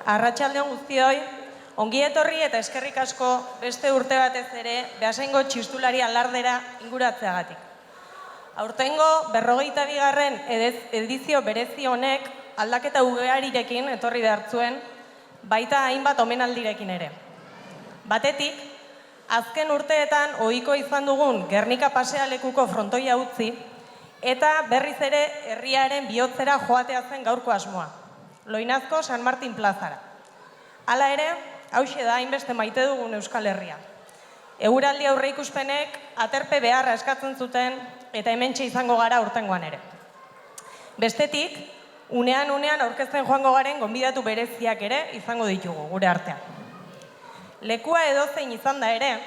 Arratsaldeon guztioi, ongi etorri eta eskerrik asko beste urte batez ere Beasaingo txistulari alardera inguratzeagatik. Aurtengo 42. edizio berezi honek aldaketa ugarirekin etorri behartzuen, baita hainbat omenaldirekin ere. Batetik, azken urteetan ohiko izan dugun Gernika pasealekuko frontoia utzi eta berriz ere herriaren bihotzera joatea zen gaurko asmoa. Loinazko San Martin plazara. Hala ere, hauxe da hainbeste maite dugun Euskal Herria. Eguraldi aurreikuspenek aterpe beharra eskatzen zuten eta hementxe izango gara urtengoan ere. Bestetik, unean aurkezten joango garen gonbidatu bereziak ere izango ditugu gure artean. Lekua edozein izan da ere,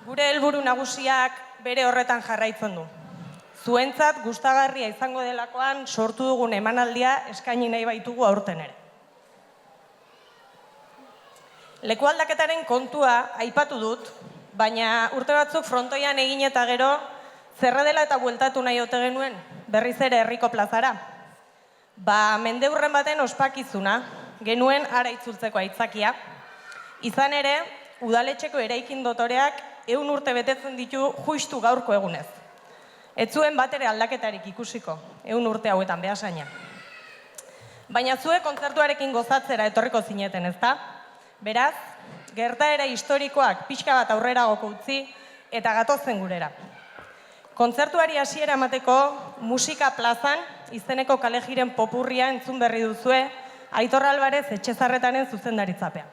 gure helburu nagusiak bere horretan jarraitzen du. Zuentzat gustagarria izango delakoan sortu dugun emanaldia eskaini nahi baitugu aurten ere. Leku aldaketaren kontua aipatu dut, baina urte batzuk frontoian egin eta gero zerredela eta bueltatu nahi ote genuen berriz ere herriko plazara. Mendeurren baten ospakizuna genuen ara itzultzeko aitzakia. Izan ere, udaletxeko eraikin dotoreak 100 urte betetzen ditu justu gaurko egunez. Ez zuen bat ere aldaketarik ikusiko, 100 urte hauetan Beasainan. Baina zuek kontzertuarekin gozatzera etorriko zineten, ezta? Beraz, gertaera historikoak pixka bat aurrera goko utzi eta gatozen gurera. Kontzertuari hasiera emateko Musika Plazan izeneko kalejiren popurria entzun berri duzue Aitor Alvarez Etxezarretaren zuzendaritzapean.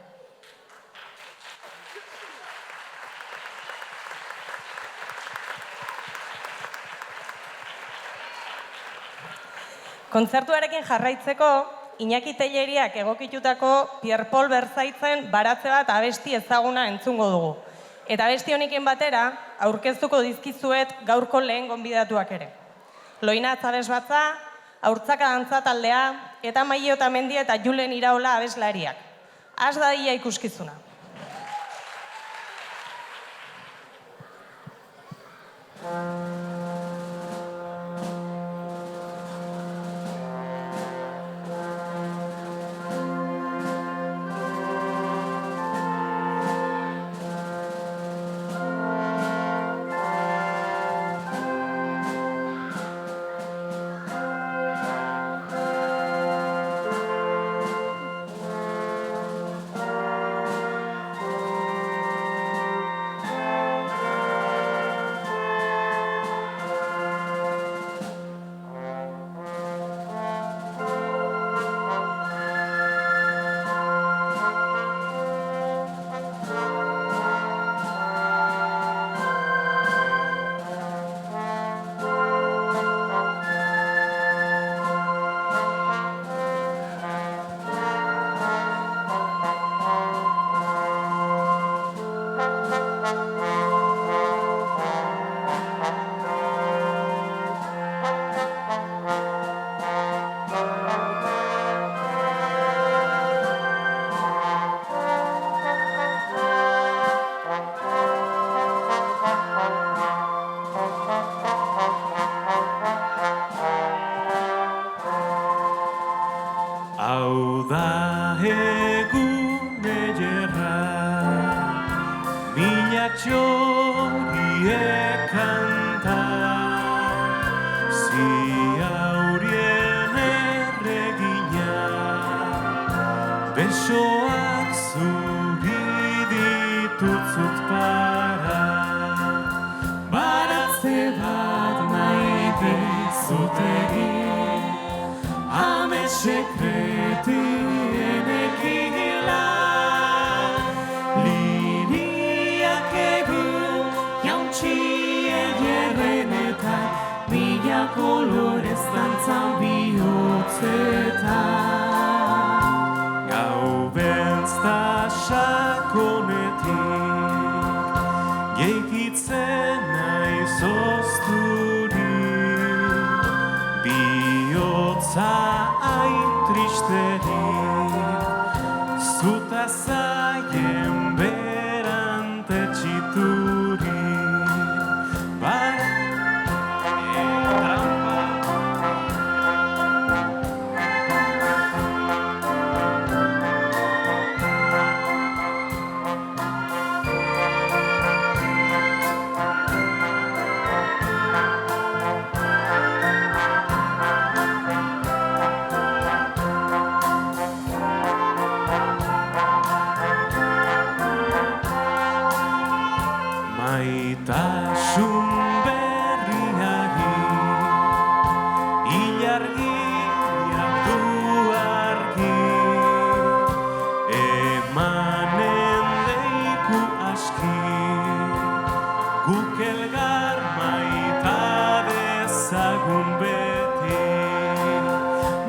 Kontzertuarekin jarraitzeko, Iñaki Telleriak egokitutako Pierre Paul Berzaitzen baratze bat abesti ezaguna entzungo dugu. Eta abesti honekin batera, aurkeztuko dizkizuet gaurko lehen gonbidatuak ere. Loinatz abesbatza, Haurtzaka dantza taldea, eta Maio Otamendi eta Julen Iraola abeslariak. Az dadila ikuskizuna. Hau da egun ederra, minak txoriek kanta, ziaurien erregina, besoak zuri ditutzut para, baratze bat nahi dizutegi, ame sekretienek igila, liriak egun jauntxien jerrenetan, mila kolorez dantzan bihotzetan. Gau beltz da sakonetik, jeikitzen naiz ozturik, bihotza hain tristerik, zuta zaien berante txiturik, argiak du argi, emanen deiku aski, guk elgar maita dezagun beti,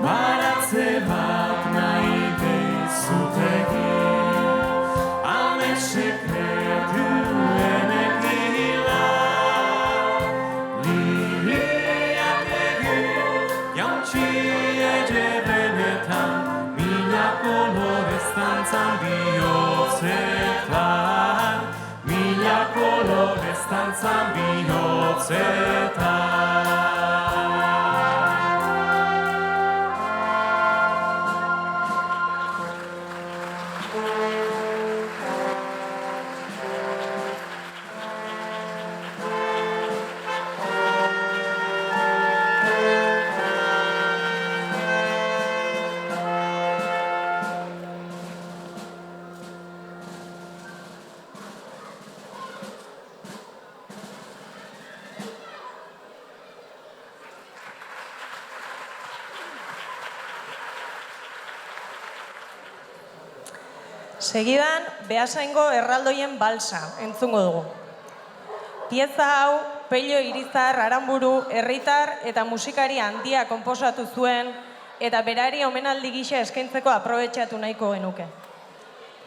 baratze bat nahi dizutegi, ame sekretuenek nila, liliak egin jauntxi ege benetan, mila kolorez dantzan bihotzetan, mila kolorez dantzan bihotzetan. Segidan, Beasaingo erraldoien balsa entzungo dugu. Pieza hau, Pello Irizar, Aranburu, herritar eta musikari handia konposatu zuen eta berari omenaldi gisa eskaintzeko aprobetxatu nahiko genuke.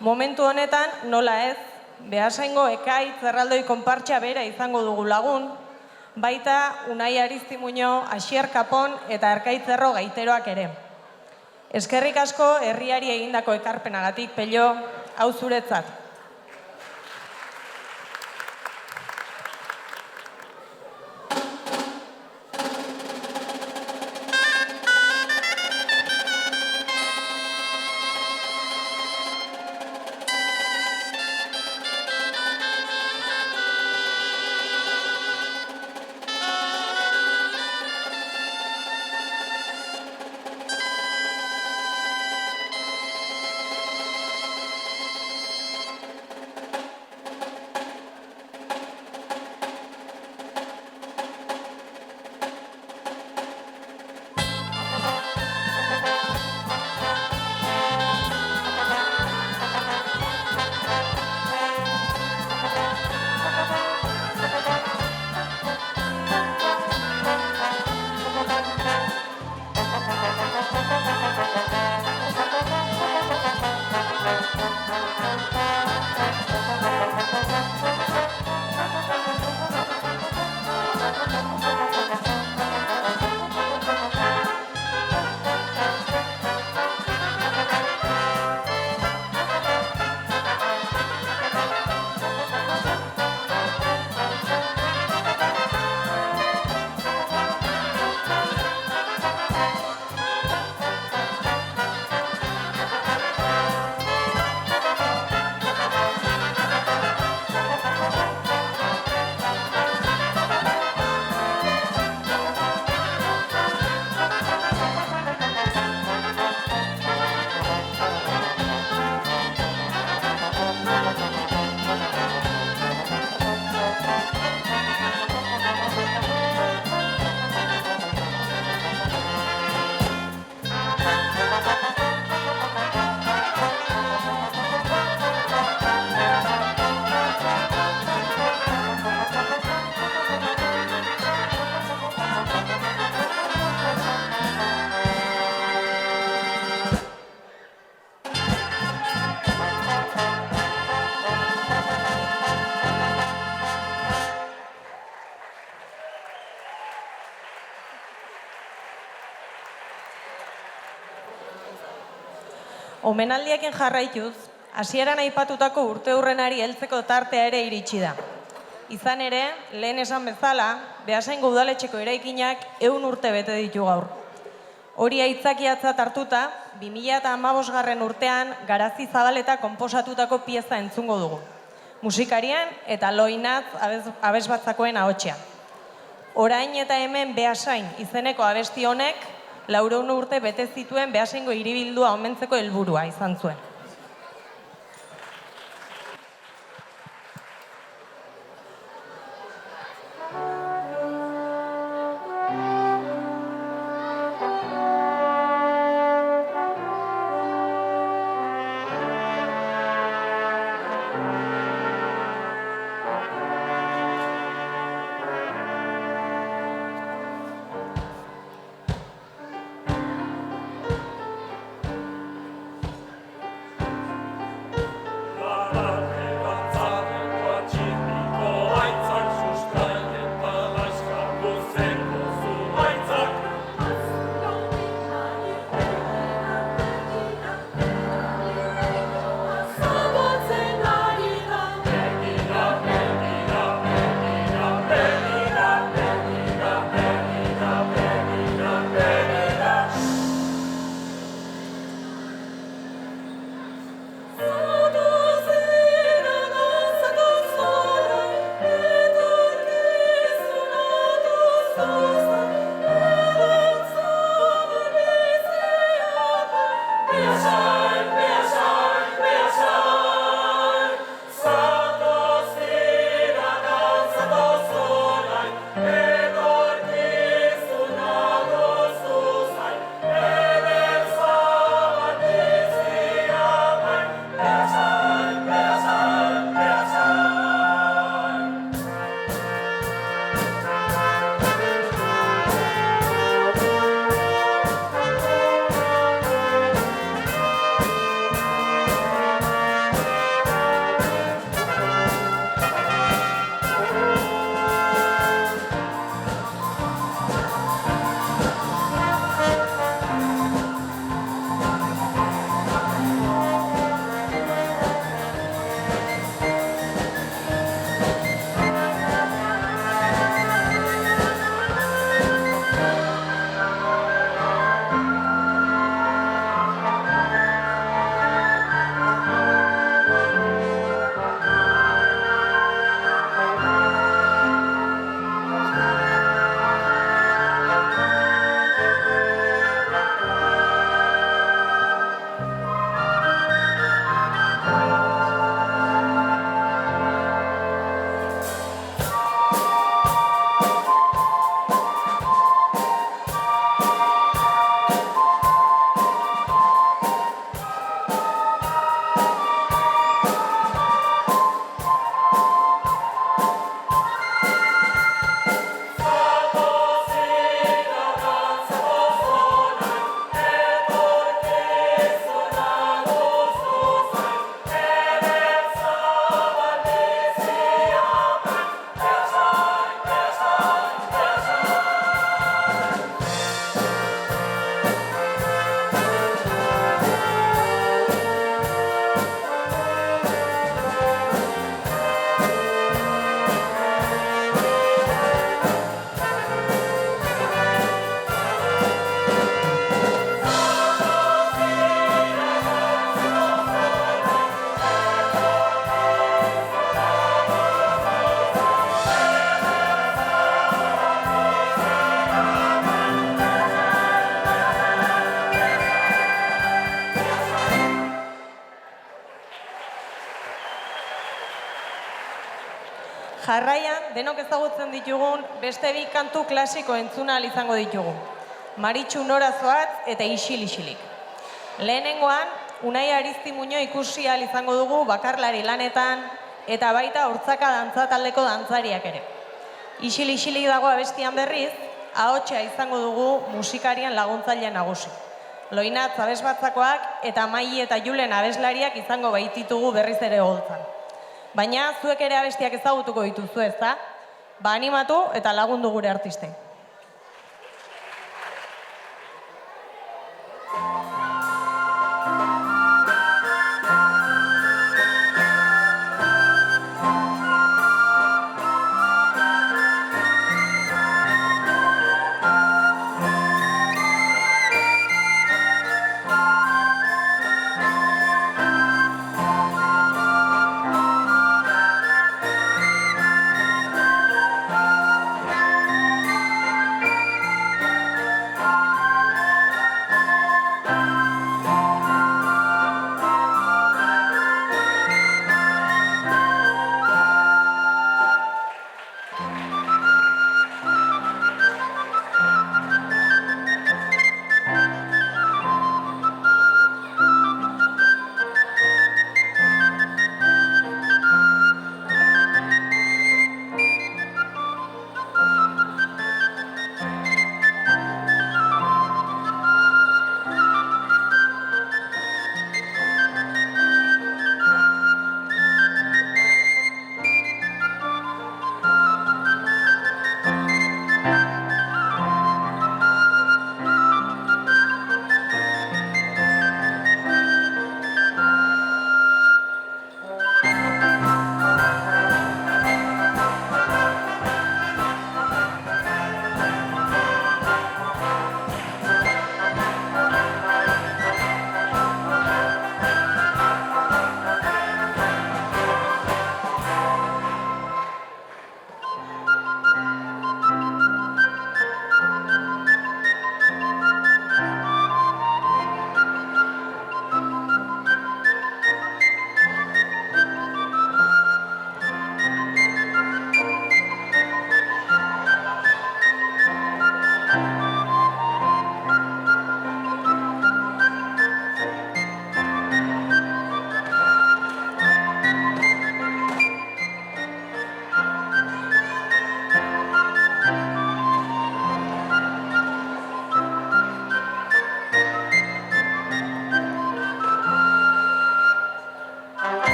Momentu honetan, nola ez, Beasaingo ekaitz erraldoi konpartxa bera izango dugu lagun, baita Unai Aristimuño, Asier Kapon eta Arkaitzerro gaiteroak ere. Eskerrik asko herriari egindako ekarpenagatik, Pello, hau zuretzat. Omenaldiekin jarraituz, hasieran aipatutako urteurrenari heltzeko tartea ere iritsi da. Izan ere, lehen esan bezala, Beasaingo udaletxeko eraikinak 100 urte bete ditu gaur. Hori aitzakiatzat hartuta, 2015 urtean Garazi Zabaleta konposatutako pieza entzungo dugu. Musikarian eta Loinatz abesbatzakoen ahotsean. Orain eta hemen Beasain izeneko abesti honek 400 urte bete zituen Beasaingo hiribildua omentzeko helburua izan zuen. Jarraian, denok ezagutzen ditugun beste bi kantu klasiko entzuna ahal izango ditugu. Maritxu Nora Zoatz eta Isil-isilik. Lehenengoan, Unai Aristimuño ikusi ahal izango dugu bakarlari lanetan eta baita Hortzaka dantza taldeko dantzariak ere. Isil-isilik dago abestian berriz, ahotsa izango dugu musikarian laguntzaile nagusi. Loinatz abesbatzakoak eta Maili eta Julen abeslariak izango baititugu berriz ere holtzan. Baina zuek ere abestiak ezagutuko dituzu, ezta? Ba animatu eta lagundu gure artistei.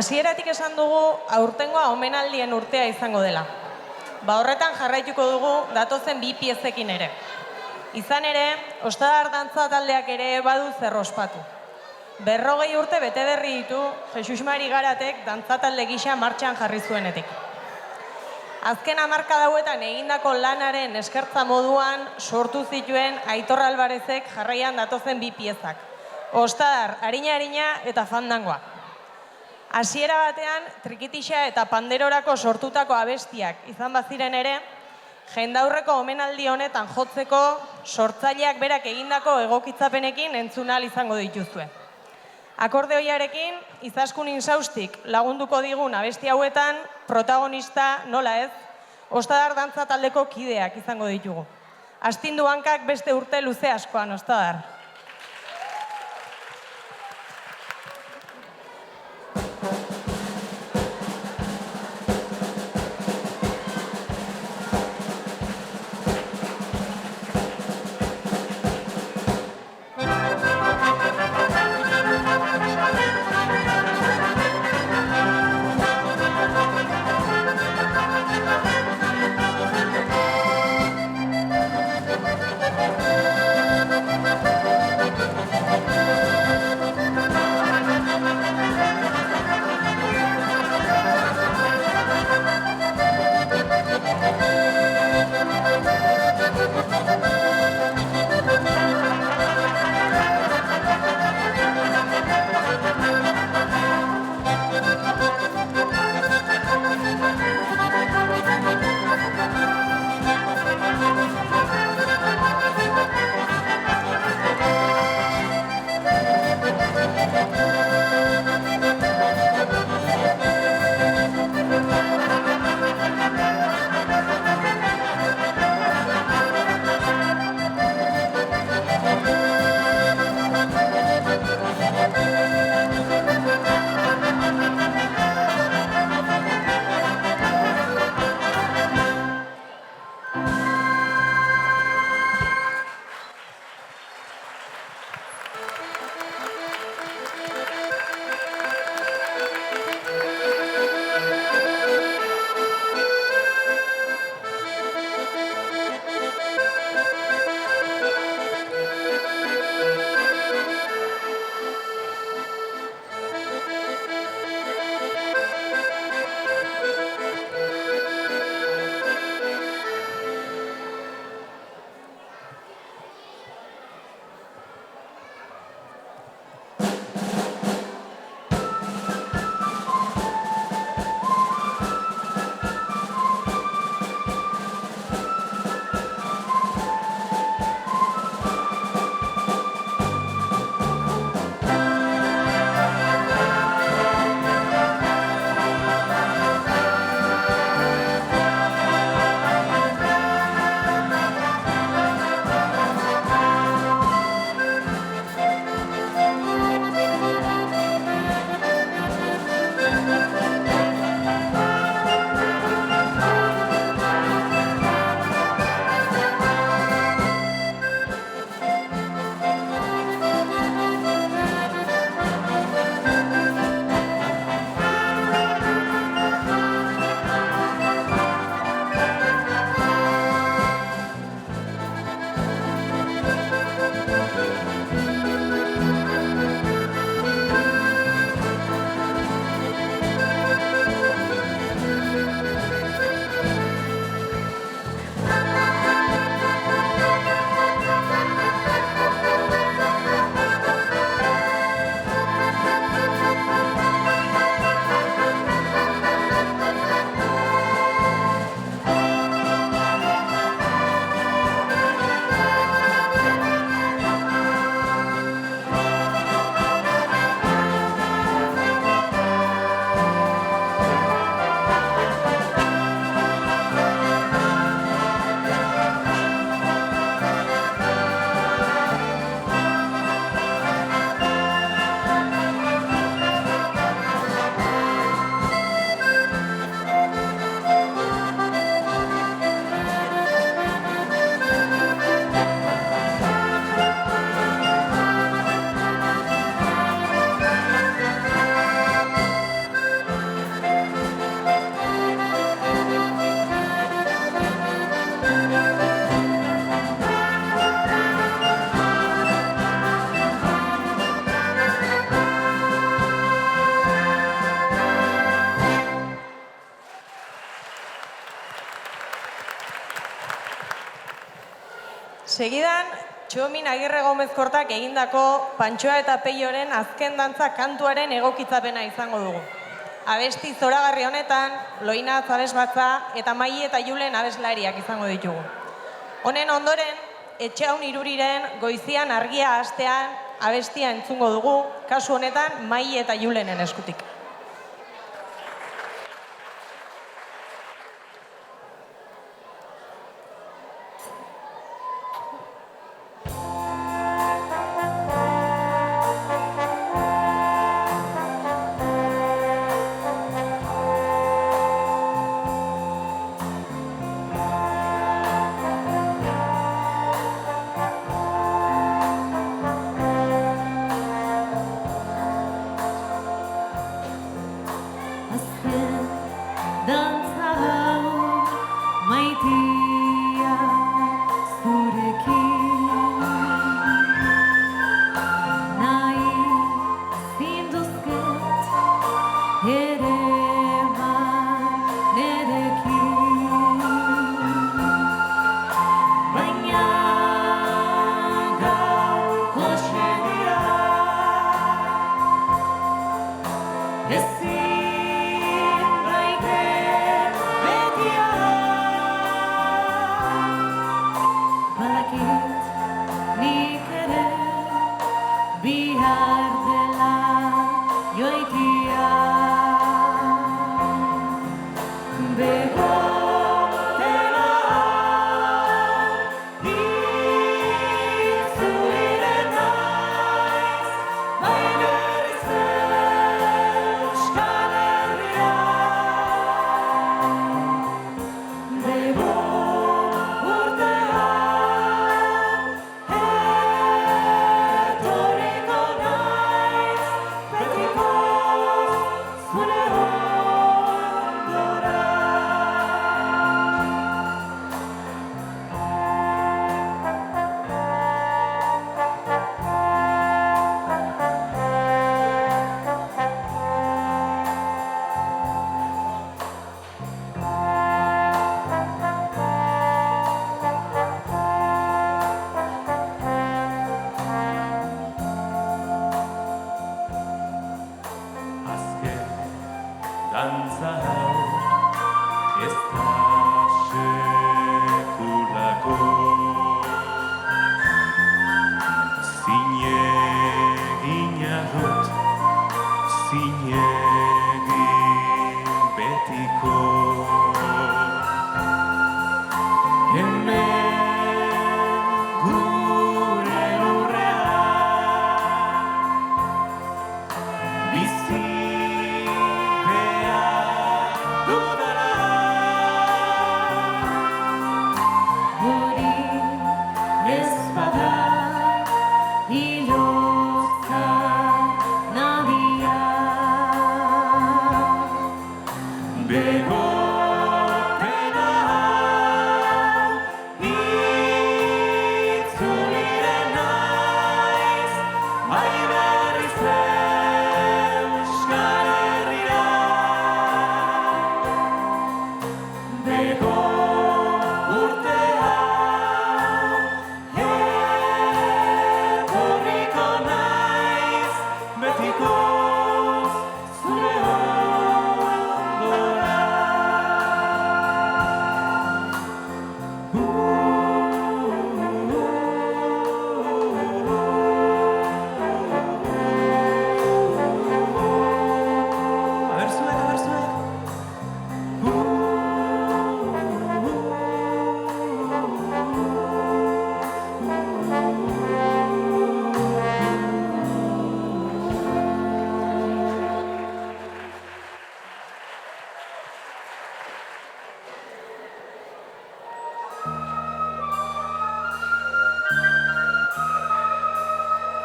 Hasieratik esan dugu aurtengoa omenaldien urtea izango dela. Horretan jarraituko dugu datozen 2 piezekin ere. Izan ere, Ostadar dantza taldeak ere badu zer ospatu. 40 urte bete berri ditu Jesus Mari Garatek dantza talde gisa martxan jarri zuenetik. Azken hamarkada hauetan egindako lanaren eskertza moduan sortu zituen Aitor Alvarezek jarraian datozen 2 piezak. Ostadar, arina eta fandangoa. Hasiera batean, trikitixa eta panderorako sortutako abestiak izan baziren ere, jendaurreko omenaldi honetan jotzeko sortzaileak berak egindako egokitzapenekin entzun ahal izango dituzue. Akordeoiarekin, Izaskun Insaustik lagunduko digun abesti hauetan, protagonista, nola ez, Ostadar dantza taldeko kideak izango ditugu. Astindu hankak beste urte luze askoan, Ostadar. Segidan, Txomin Agirre Gomez Kortak egindako Pantxoa eta Peioren azken dantza kantuaren egokitzapena izango dugu. Abesti zoragarri honetan, Loina Zabesbatza eta Mai eta Julen abeslariak izango ditugu. Honen ondoren, Etxaun Iruriren Goizian argia hastean abestia entzungo dugu, kasu honetan Mai eta Julenen eskutik.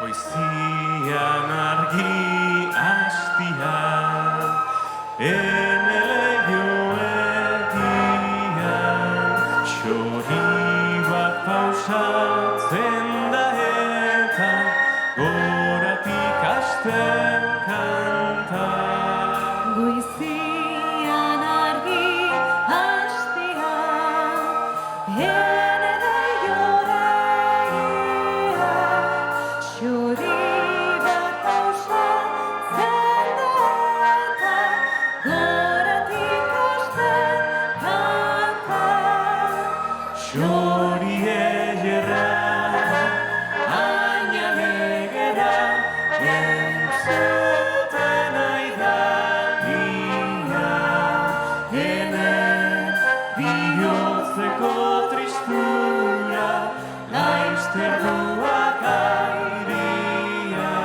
Goizian argi hastian, ene legioetian, txori bat pausatzen da eta goratik hasten kanta. Goizian argi hastian, ene legioetian, txori egerra, aina legera, entzuten aidalia, ene bihotzeko tristura, laizterduak airia,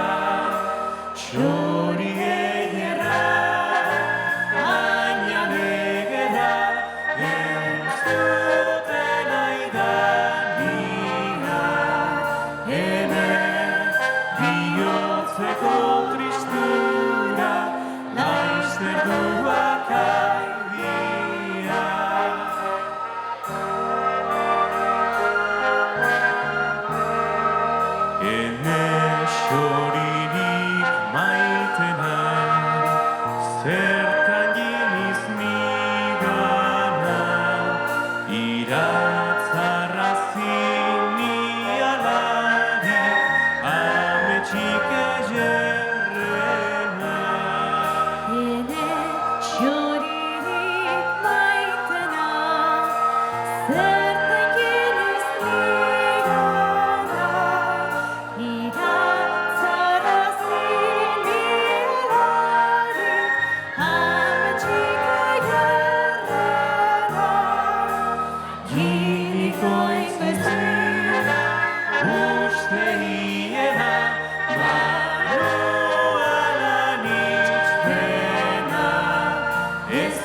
txori egerra, aina legera, entzuten aidalia, ene bihotzeko tristura, laizterduak airia. Ene xoririk maitena, zertan giniz nigana, iratzarrazi nialarik, ametxik egerrena. Ene xoririk maitena, zertan giniz nigana, iratzarrazi nialarik, ametxik egerrena. Giniko izbezin, uste hiena, manoalan itxpena, ez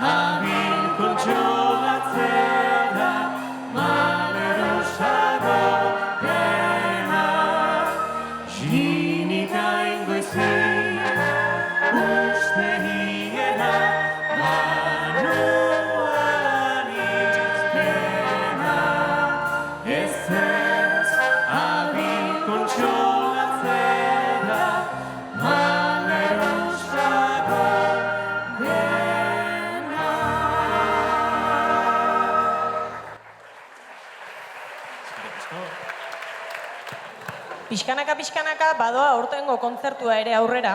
habil kontxolatzera, malerosago dena. Ginika ingoizin, uste hiena, manoalan itxpena, ez habil kontxolatzera, malerosago dena. Pixkanaka badoa aurtengo kontzertua ere aurrera,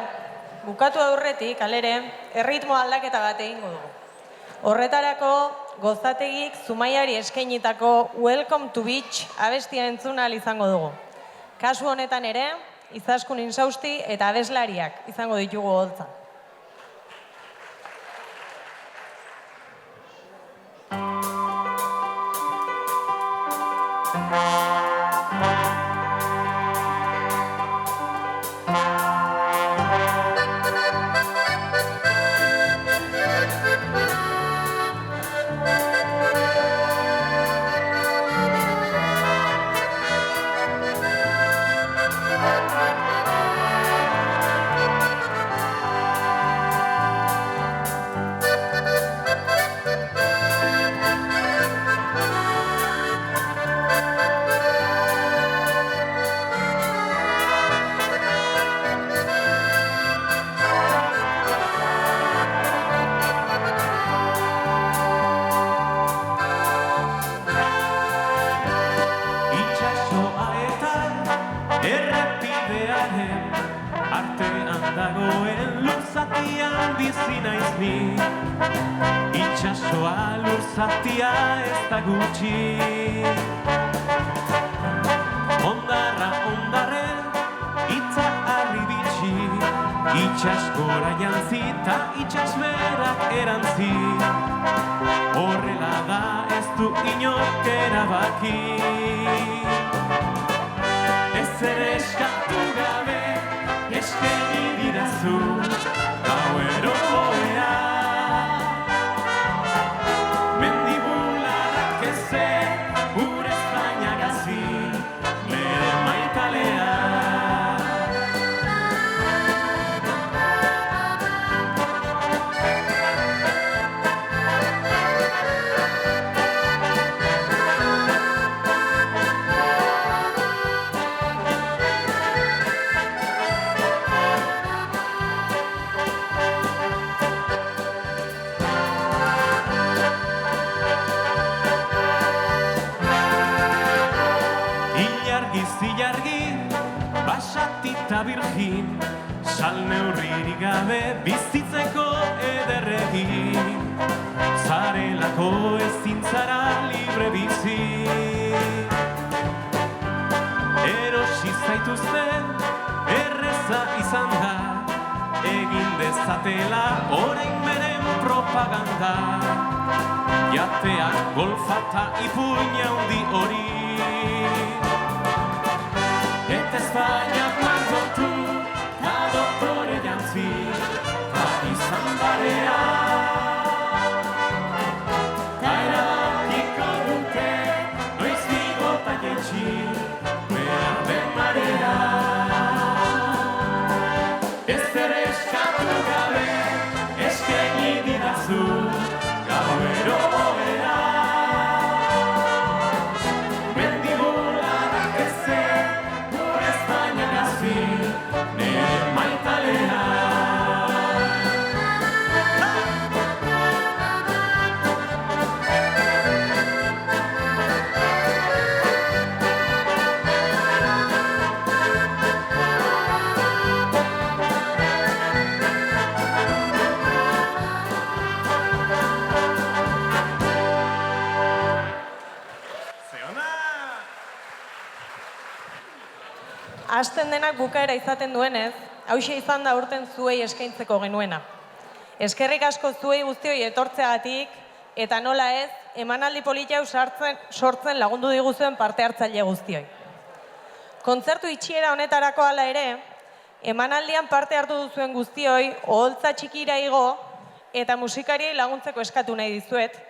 bukatu aurretik, alere, erritmo aldaketa bat egingo dugu. Horretarako, gozategik Zumaiari eskainitako Welcome to Beach abestia entzun ahal izango dugu. Kasu honetan ere, Izaskun Insausti eta abeslariak izango ditugu holtza. Errepidearen artean dagoen lurzatian bizi naiz ni. Itxasoa lurzatia ez da gutxi. Ondarra ondarren itza harri bitxi, itxaskora jantzi eta itxasberak erantzi. Horrela da ez du inork erabaki. Ezer eskatu gabe, eskeni didazu, gauero goea. Mendibularrak ezer, gure Espainia gazi, bere maitalea. Zilargi, basatita birgin, salneurririk gabe bizitzeko ederregin. Zare delako ezin zara libre bizi. Erosi zaituzten erreza izan da, egin dezatela orain beren propaganda. Jateak golfata ipuina handi hori, eta Espainiak margotu, ta doktore jantzi, ta izan barea. Ta erabakiko dute, noiz bigota jaitsi, behar den marea. Ez ere eskatu gabe, eskaini didazu, gauero bera. Mendibularak ezen, gure Espainia gazi, nire maitalea. Hasten denak bukaera izaten duenez, hauxe izan da aurten zuei eskaintzeko genuena. Eskerrik asko zuei guztioi etortzeagatik, eta nola ez, emanaldi polita hau sortzen lagundu diguzuen parte hartzaile guztioi. Kontzertu itxiera honetarako hala ere, emanaldian parte hartu duzuen guztioi, oholtza txikira igo, eta musikariei laguntzeko eskatu nahi dizuet.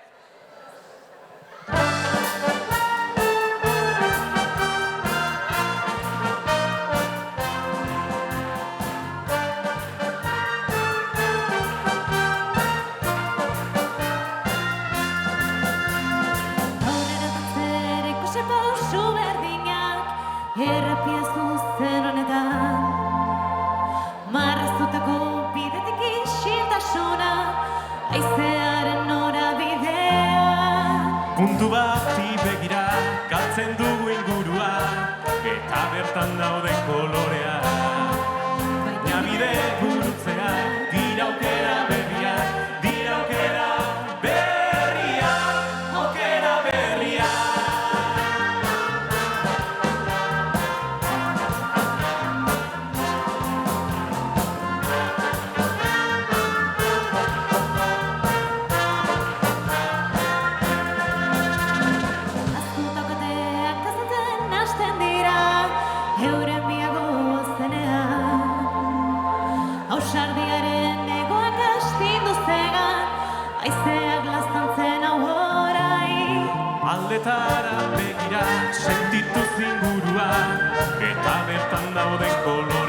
Errepia zuzen honetan, marraztutako bidetik isiltasuna, haizearen norabidea. Mundu bati begira, galtzen dugu ingurua, eta bertan daude kolorea. Baina bide gurutzea, dira aukera berria, dira aukera berria, aukera berria. Ausardiaren egoak astindu zegan, haizeak laztantzen hau orai. Aldetara begira, sentitu zingurua, eta bertan dauden kolore.